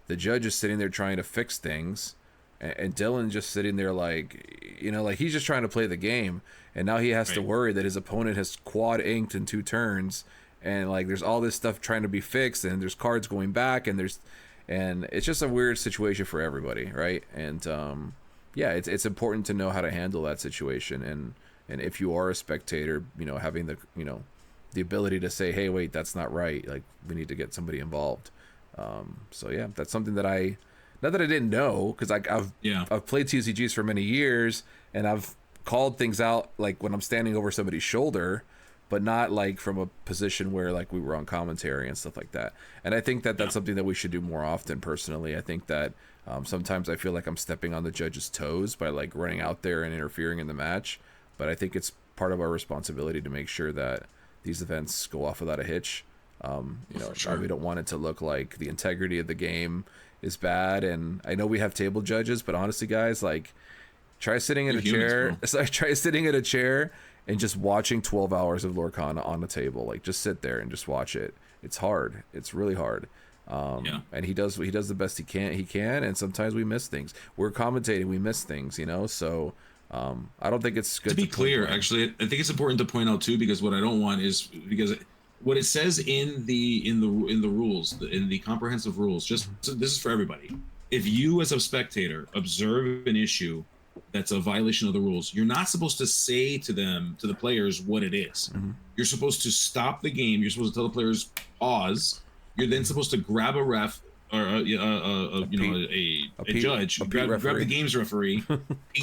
The judge is sitting there trying to fix things, and Dylan just sitting there like, like, he's just trying to play the game, and now he has to worry that his opponent has quad inked in 2 turns, and like, there's all this stuff trying to be fixed, and there's cards going back, and it's just a weird situation for everybody, right? And it's important to know how to handle that situation. And if you are a spectator, having the ability to say, hey, wait, that's not right. Like, we need to get somebody involved. That's something that not that I didn't know, because I've played TCGs for many years, and I've called things out, like, when I'm standing over somebody's shoulder, but not like from a position where, like, we were on commentary and stuff like that. And I think that that's something that we should do more often. Personally, I think that sometimes I feel like I'm stepping on the judge's toes by, like, running out there and interfering in the match. But I think it's part of our responsibility to make sure that these events go off without a hitch. We don't want it to look like the integrity of the game is bad. And I know we have table judges, but honestly, guys, like, try sitting in a chair. Try sitting in a chair and just watching 12 hours of Lorcana on the table, like just sit there and just watch it. It's hard. It's really hard. And he does the best he can, and sometimes we miss things. We're commentating, we miss things, you know. So I don't think it's good to be clear. Actually, I think it's important to point out too, because what I don't want is, because what it says in the rules, in the comprehensive rules, just so this is for everybody. If you as a spectator observe an issue that's a violation of the rules, you're not supposed to say to the players what it is. You're supposed to stop the game. You're supposed to tell the players pause. You're then supposed to grab a ref or a judge, grab the games referee,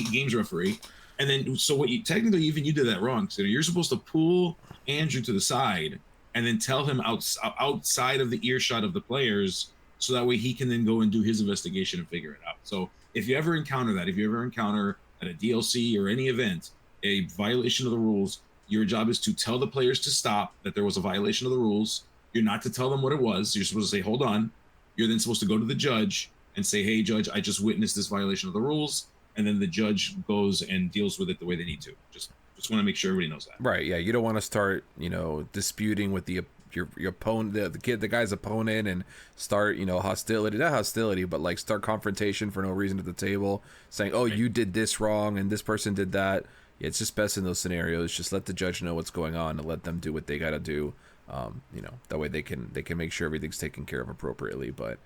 games referee, and then so what you technically even you did that wrong. So you're supposed to pull Andrew to the side and then tell him outside of the earshot of the players, so that way he can then go and do his investigation and figure it out. So if you ever encounter that, if you ever encounter at a DLC or any event a violation of the rules, your job is to tell the players to stop, that there was a violation of the rules. You're not to tell them what it was. You're supposed to say, hold on. You're then supposed to go to the judge and say, hey, judge, I just witnessed this violation of the rules. And then the judge goes and deals with it the way they need to. Just want to make sure everybody knows that. Right, yeah. You don't want to start, disputing with your opponent, the guy's opponent, and start, hostility. Not hostility, but like start confrontation for no reason at the table, saying, oh, you did this wrong and this person did that. Yeah, it's just best in those scenarios. Just let the judge know what's going on and let them do what they got to do. That way they can make sure everything's taken care of appropriately. But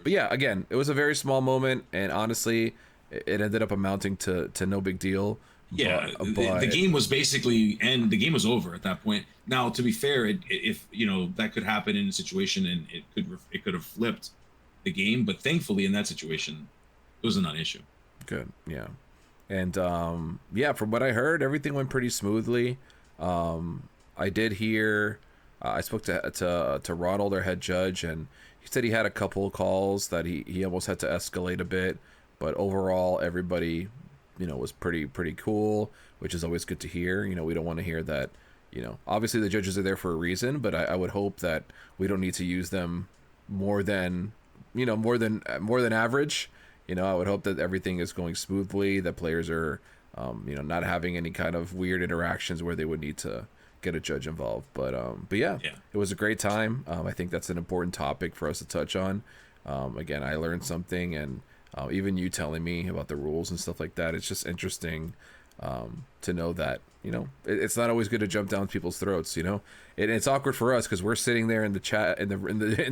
yeah, again, it was a very small moment, and honestly, it ended up amounting to no big deal. Yeah, but the game was basically, and the game was over at that point. Now, to be fair, if that could happen in a situation, and it could have flipped the game, but thankfully in that situation, it was a non-issue. Good, yeah, and yeah, from what I heard, everything went pretty smoothly. I did hear. I spoke to Ronald, our head judge, and he said he had a couple of calls that he almost had to escalate a bit, but overall everybody, was pretty cool, which is always good to hear. We don't want to hear that, obviously the judges are there for a reason, but I would hope that we don't need to use them more than average. I would hope that everything is going smoothly, that players are, not having any kind of weird interactions where they would need to get a judge involved. But yeah, it was a great time. I think that's an important topic for us to touch on. Again, I learned something, and even you telling me about the rules and stuff like that, it's just interesting to know that it's not always good to jump down people's throats. And it's awkward for us because we're sitting there in the chat, in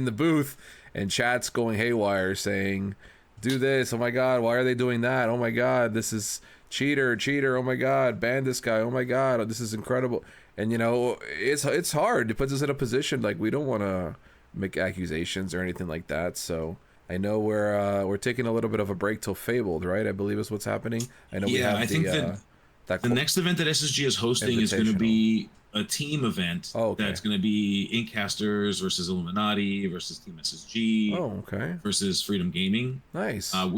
the booth, and chat's going haywire saying, do this, oh my god, why are they doing that, oh my god, this is cheater, oh my god, ban this guy, oh my god, this is incredible. And it's hard. It puts us in a position like we don't want to make accusations or anything like that. So I know we're taking a little bit of a break till Fabled, right? I believe is what's happening. I know. Yeah, I think that the next event that SSG is hosting is going to be a team event. Oh, okay. That's going to be Inkcasters versus Illuminati versus Team SSG. Oh, okay. Versus Freedom Gaming. Nice. I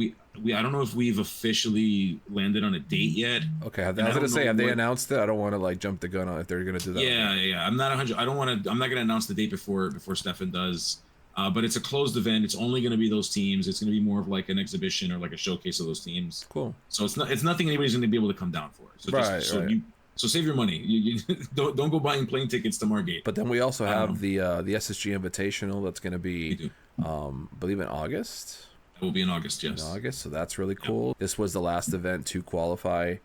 don't know if we've officially landed on a date yet. Okay, I was gonna say, have they announced it? I don't want to jump the gun on if they're gonna do that. Yeah. I'm not 100. I'm not gonna announce the date before Stefan does. But it's a closed event. It's only gonna be those teams. It's gonna be more of like an exhibition or like a showcase of those teams. Cool. So it's nothing anybody's gonna be able to come down for. So right. So save your money. You don't go buying plane tickets to Margate. But then we also have the SSG Invitational that's gonna be, believe in August. It will be in August, yes. In August, so that's really cool. Yep. This was the last event to qualify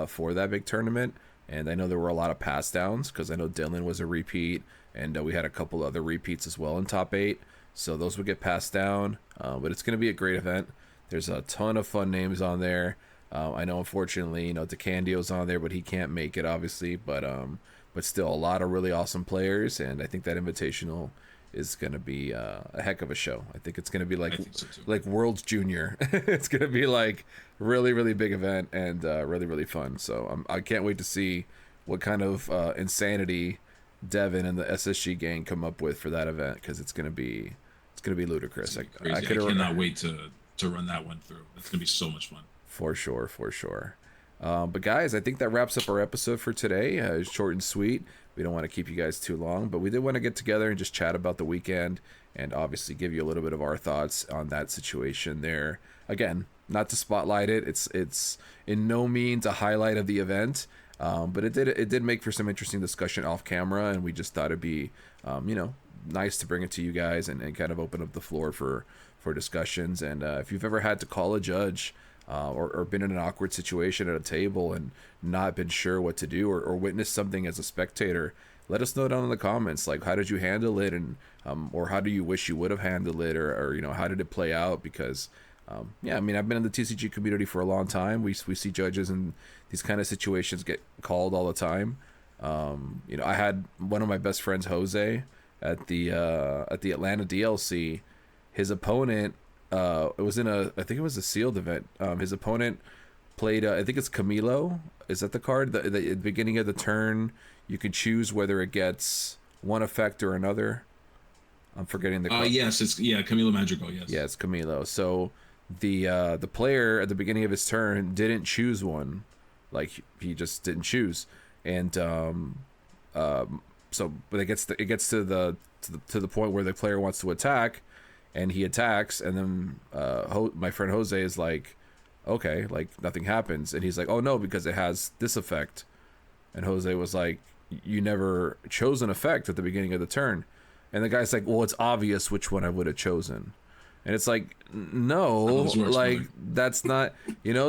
for that big tournament, and I know there were a lot of pass downs because I know Dylan was a repeat, and we had a couple other repeats as well in top 8, so those would get passed down. But it's going to be a great event. There's a ton of fun names on there. I know, unfortunately, DeCandio's on there, but he can't make it, obviously. But still, a lot of really awesome players, and I think that Invitational is going to be a heck of a show. I think it's going to be like World's Junior. It's going to be like really, really big event and really, really fun. So I can't wait to see what kind of insanity Devin and the SSG gang come up with for that event, because it's going to be ludicrous. I cannot wait to run that one through. It's going to be so much fun. For sure. But guys, I think that wraps up our episode for today. Short and sweet. We don't want to keep you guys too long, but we did want to get together and just chat about the weekend and obviously give you a little bit of our thoughts on that situation there. Again, not to spotlight it. It's in no means a highlight of the event. But it did make for some interesting discussion off camera, and we just thought it'd be, nice to bring it to you guys and kind of open up the floor for discussions. And if you've ever had to call a judge, or been in an awkward situation at a table and not been sure what to do, or witnessed something as a spectator, let us know down in the comments, like, how did you handle it, and or how do you wish you would have handled it, or how did it play out? Because I've been in the TCG community for a long time. We see judges in these kind of situations get called all the time. I had one of my best friends, Jose, at the Atlanta DLC. His opponent, it was I think it was a sealed event. His opponent played, I think it's Camilo. Is that the card? At the beginning of the turn, you can choose whether it gets one effect or another. I'm forgetting the card. Yes, it's Camilo Madrigal, yes. Yeah, it's Camilo. So the player at the beginning of his turn didn't choose one. Like, he just didn't choose. And so but it gets to the point where the player wants to attack, and he attacks, and then my friend Jose is like, okay, like, nothing happens, and he's like, oh no, because it has this effect. And Jose was like, you never chose an effect at the beginning of the turn. And the guy's like, well, it's obvious which one I would have chosen. And it's like, no, like, that's not,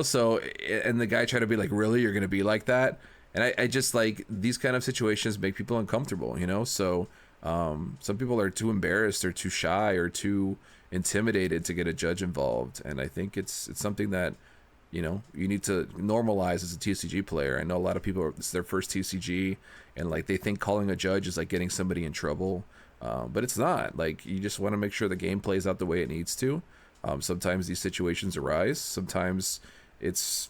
so, and the guy tried to be like, really, you're gonna be like that? And I just, like, these kind of situations make people uncomfortable, so some people are too embarrassed or too shy or too intimidated to get a judge involved. And I think it's something that, you need to normalize as a TCG player. I know a lot of people, it's their first TCG, and, like, they think calling a judge is like getting somebody in trouble. But it's not. Like, you just want to make sure the game plays out the way it needs to. Sometimes these situations arise. Sometimes it's,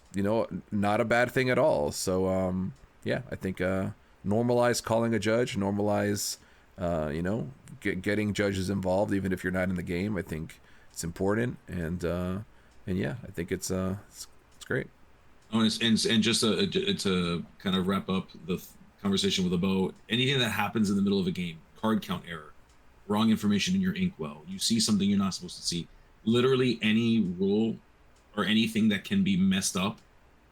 not a bad thing at all. So, I think normalize calling a judge, normalize, getting judges involved, even if you're not in the game. I think it's important. And I think it's great. Oh, and just to kind of wrap up the conversation with a bow, anything that happens in the middle of a game, card count error, wrong information in your Inkwell, you see something you're not supposed to see, literally any rule or anything that can be messed up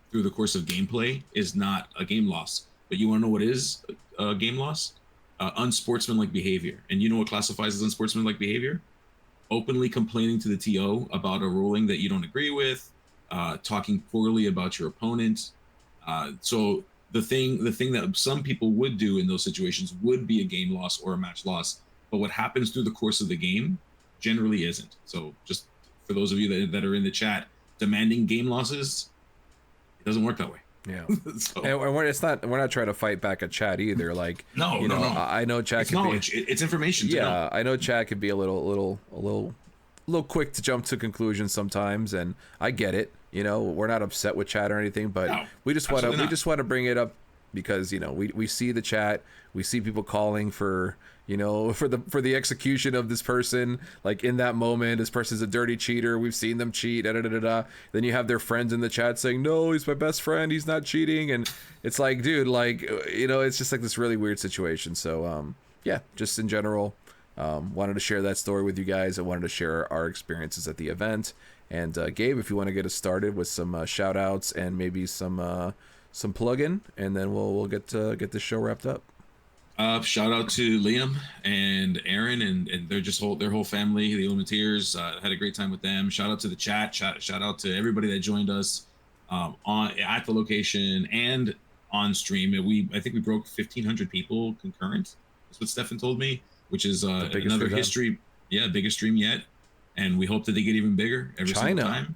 through the course of gameplay is not a game loss. But you want to know what is a game loss? Unsportsmanlike behavior. And you know what classifies as unsportsmanlike behavior? Openly complaining to the TO about a ruling that you don't agree with, talking poorly about your opponent. So the thing that some people would do in those situations would be a game loss or a match loss, but what happens through the course of the game generally isn't. So just for those of you that are in the chat, demanding game losses, it doesn't work that way. Yeah. So, and we're not trying to fight back at chat either. Like, no. I know chat it's can knowledge. It's information. Yeah, I know chat can be a little quick to jump to conclusions sometimes, and I get it. We're not upset with chat or anything, but no, we just want to bring it up because we see the chat, we see people calling for for the execution of this person, like, in that moment, this person's a dirty cheater, we've seen them cheat, then you have their friends in the chat saying, no, he's my best friend, he's not cheating, and it's like, dude, like, it's just like this really weird situation. So just in general, wanted to share that story with you guys. I wanted to share our experiences at the event. And Gabe, if you want to get us started with some shout outs and maybe some plug-in, and then we'll get this show wrapped up. Shout out to Liam and Aaron and their whole family, the Illuminators. Had a great time with them. Shout out to the chat. Shout out to everybody that joined us at the location and on stream. I think we broke 1,500 people concurrent. That's what Stefan told me, which is another history. Yeah, biggest stream yet. And we hope that they get even bigger every single time.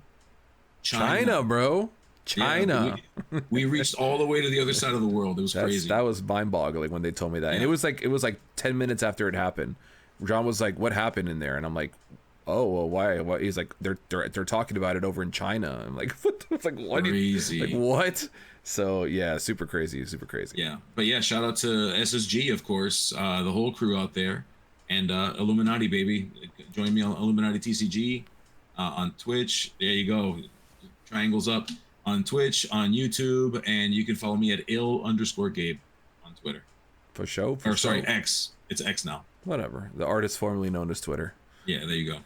China, bro. China. Yeah, we reached all the way to the other side of the world. It was crazy. That was mind-boggling when they told me that. Yeah. And it was like 10 minutes after it happened. Jon was like, "What happened in there?" And I'm like, "Oh, well, why? What?" He's like, "They're talking about it over in China." I'm like, "What?" It's like, "What?" Crazy. Like, what? So yeah, super crazy. Yeah, but yeah, shout out to SSG, of course, the whole crew out there, and Illuminati, baby. Join me on Illuminati TCG on Twitch. There you go. Triangles up. On Twitch, on YouTube, and you can follow me at _Gabe on Twitter. For show? Sorry, X. It's X now. Whatever. The artist formerly known as Twitter. Yeah, there you go.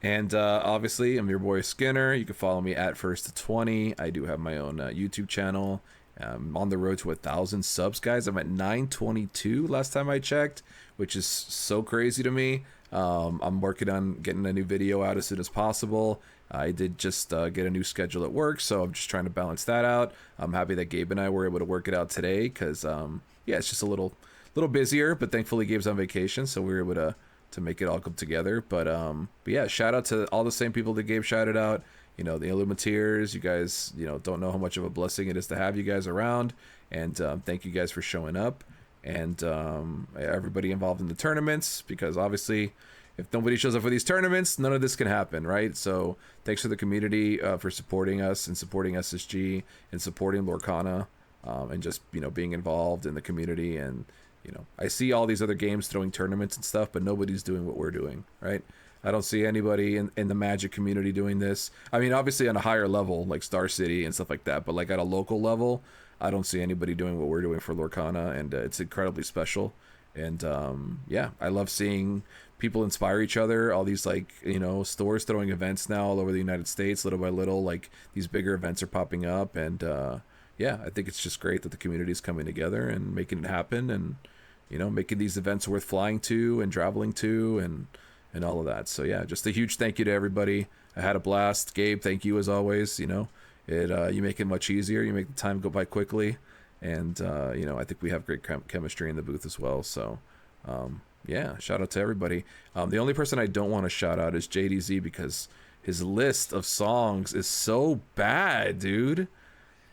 And obviously, I'm your boy Skinner. You can follow me at First to 20. I do have my own YouTube channel. On the road to 1,000 subs, guys. I'm at 922 last time I checked, which is so crazy to me. I'm working on getting a new video out as soon as possible. I did just get a new schedule at work, so I'm just trying to balance that out. I'm happy that Gabe and I were able to work it out today because, yeah, it's just a little busier, but thankfully Gabe's on vacation, so we were able to make it all come together. But yeah, shout out to all the same people that Gabe shouted out. You know, the Illuminateers, you guys, you know, don't know how much of a blessing it is to have you guys around. And thank you guys for showing up. And everybody involved in the tournaments, because obviously if nobody shows up for these tournaments, none of this can happen, right? So thanks to the community for supporting us and supporting SSG and supporting Lorcana, and just, you know, being involved in the community. And, you know, I see all these other games throwing tournaments and stuff, but nobody's doing what we're doing, right? I don't see anybody in the Magic community doing this. I mean, obviously on a higher level, like Star City and stuff like that, but like at a local level, I don't see anybody doing what we're doing for Lorcana, and it's incredibly special. And yeah, I love seeing people inspire each other. All these, like, you know, stores throwing events now all over the United States, little by little, like these bigger events are popping up. And yeah, I think it's just great that the community is coming together and making it happen, and, you know, making these events worth flying to and traveling to, and all of that. So yeah, just a huge thank you to everybody. I had a blast. Gabe, thank you as always. You know, you make it much easier. You make the time go by quickly. And you know, I think we have great chemistry in the booth as well. So yeah, shout out to everybody. The only person I don't want to shout out is JDZ, because his list of songs is so bad, dude.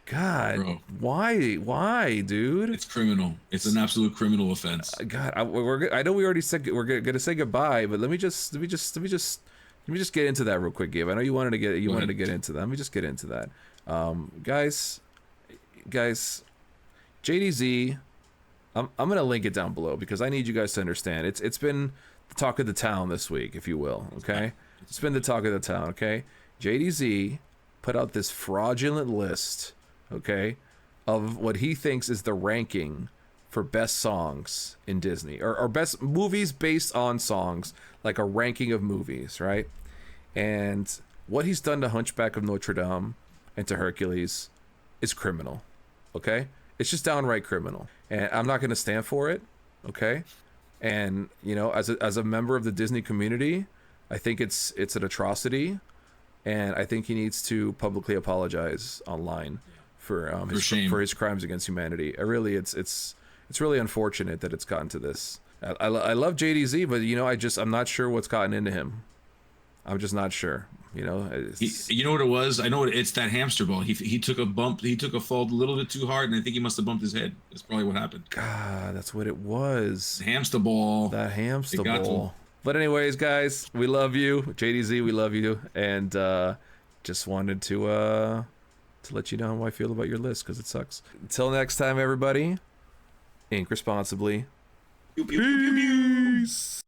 God, bro. Why, dude? It's criminal. It's an absolute criminal offense. God, I know we already said we're gonna say goodbye, but let me just get into that real quick, Gabe. I know you wanted to get into that. Let me just get into that, guys. JDZ, I'm gonna link it down below because I need you guys to understand. It's been the talk of the town this week, if you will. Okay, it's been the talk of the town. Okay, JDZ put out this fraudulent list, okay, of what he thinks is the ranking for best songs in Disney, or best movies based on songs, like a ranking of movies, right? And what he's done to Hunchback of Notre Dame and to Hercules is criminal, okay? It's just downright criminal, and I'm not going to stand for it, okay? And, you know, as a member of the Disney community, I think it's an atrocity, and I think he needs to publicly apologize online for his crimes against humanity. It's really unfortunate that it's gotten to this. I love JDZ, but, you know, I'm not sure what's gotten into him. I'm just not sure. You know, you know what it was? I know it's that hamster ball. He took a bump. He took a fall a little bit too hard, and I think he must have bumped his head. That's probably what happened. God, that's what it was. Hamster ball. That hamster ball. But anyways, guys, we love you. JDZ, we love you, and just wanted to let you know how I feel about your list, because it sucks. Until next time, everybody, ink responsibly. Peace.